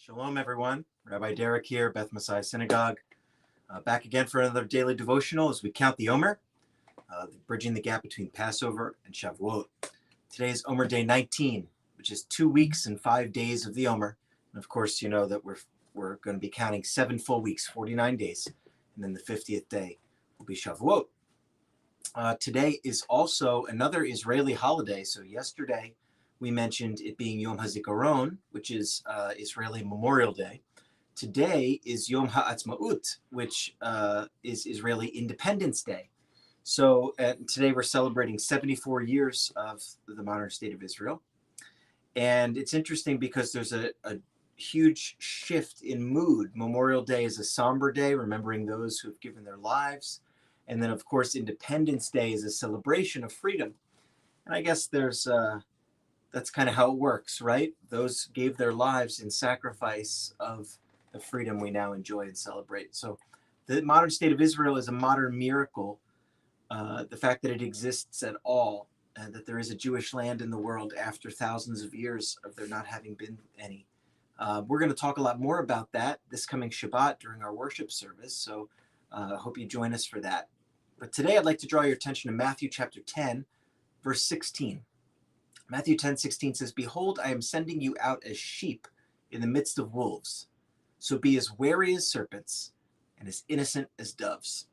Shalom, everyone. Rabbi Derek here, Beth Messiah Synagogue. Back again for another daily devotional as we count the Omer, bridging the gap between Passover and Shavuot. Today is Omer Day 19, which is 2 weeks and 5 days of the Omer. And of course, you know that we're going to be counting 7 full weeks, 49 days, and then the 50th day will be Shavuot. Today is also another Israeli holiday. So yesterday, we mentioned it being Yom HaZikaron, which is Israeli Memorial Day. Today is Yom HaAtzmaut, which is Israeli Independence Day. So today we're celebrating 74 years of the modern state of Israel. And it's interesting because there's a huge shift in mood. Memorial Day is a somber day, remembering those who have given their lives. And then, of course, Independence Day is a celebration of freedom. And I guess that's kind of how it works, right? Those gave their lives in sacrifice of the freedom we now enjoy and celebrate. So the modern state of Israel is a modern miracle. The fact that it exists at all, and that there is a Jewish land in the world after thousands of years of there not having been any. We're going to talk a lot more about that this coming Shabbat during our worship service. So I hope you join us for that. But today I'd like to draw your attention to Matthew chapter 10, verse 16. Matthew 10:16 says, "Behold, I am sending you out as sheep in the midst of wolves. So be as wary as serpents and as innocent as doves."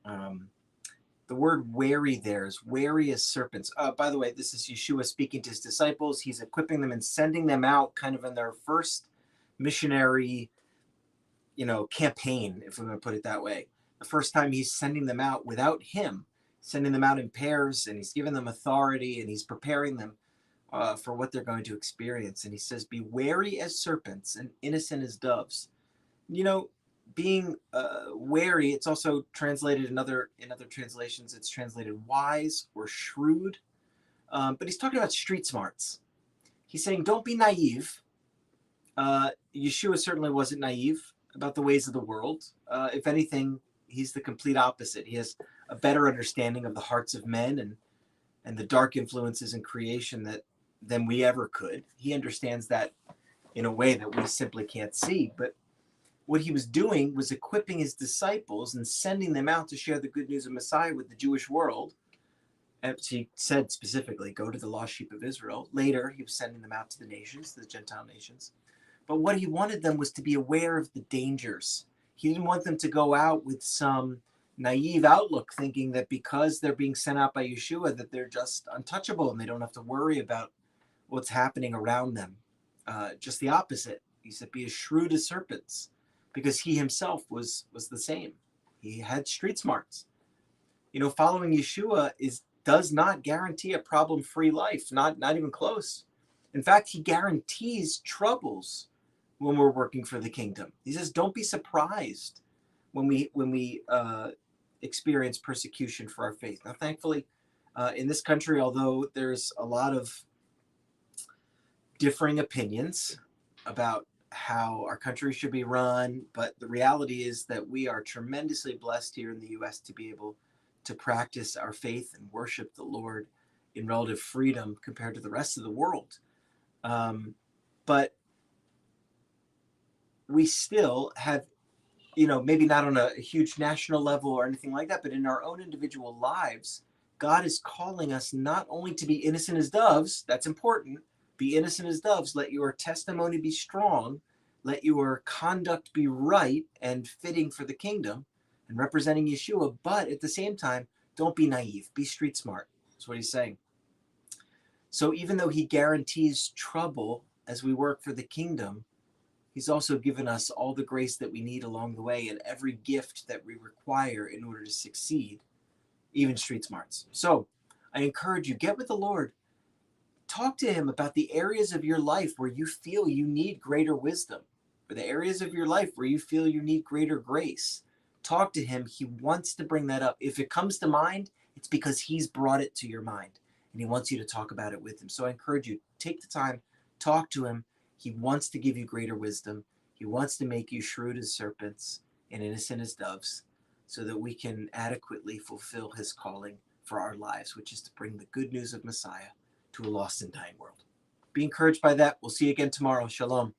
The word wary there is wary as serpents. By the way, this is Yeshua speaking to his disciples. He's equipping them and sending them out kind of in their first missionary, campaign, if we're going to put it that way. The first time he's sending them out without him, sending them out in pairs, and he's giving them authority, and he's preparing them for what they're going to experience. And he says, "Be wary as serpents and innocent as doves." Being wary, it's also translated in other translations, it's translated wise or shrewd. But he's talking about street smarts. He's saying, don't be naive. Yeshua certainly wasn't naive about the ways of the world. If anything, he's the complete opposite. He has a better understanding of the hearts of men and the dark influences in creation than we ever could. He understands that in a way that we simply can't see. But what he was doing was equipping his disciples and sending them out to share the good news of Messiah with the Jewish world. As he said specifically, go to the lost sheep of Israel. Later, he was sending them out to the nations, the Gentile nations. But what he wanted them was to be aware of the dangers. He didn't want them to go out with some naive outlook, thinking that because they're being sent out by Yeshua, that they're just untouchable and they don't have to worry about what's happening around them. Just the opposite. He said, be as shrewd as serpents, because he himself was the same. He had street smarts. Following Yeshua does not guarantee a problem-free life, not even close. In fact, he guarantees troubles when we're working for the kingdom. He says, don't be surprised when we experience persecution for our faith. Now, thankfully, in this country, although there's a lot of differing opinions about how our country should be run, but the reality is that we are tremendously blessed here in the U.S. to be able to practice our faith and worship the Lord in relative freedom compared to the rest of the world. But we still have, maybe not on a huge national level or anything like that, but in our own individual lives, God is calling us not only to be innocent as doves, that's important, be innocent as doves, let your testimony be strong, let your conduct be right and fitting for the kingdom and representing Yeshua, but at the same time, don't be naive, be street smart. That's what he's saying. So even though he guarantees trouble as we work for the kingdom, he's also given us all the grace that we need along the way and every gift that we require in order to succeed, even street smarts. So I encourage you, get with the Lord. Talk to him about the areas of your life where you feel you need greater wisdom, or the areas of your life where you feel you need greater grace. Talk to him. He wants to bring that up. If it comes to mind, it's because he's brought it to your mind, and he wants you to talk about it with him. So I encourage you, take the time, talk to him. He wants to give you greater wisdom. He wants to make you shrewd as serpents and innocent as doves, so that we can adequately fulfill his calling for our lives, which is to bring the good news of Messiah to a lost and dying world. Be encouraged by that. We'll see you again tomorrow. Shalom.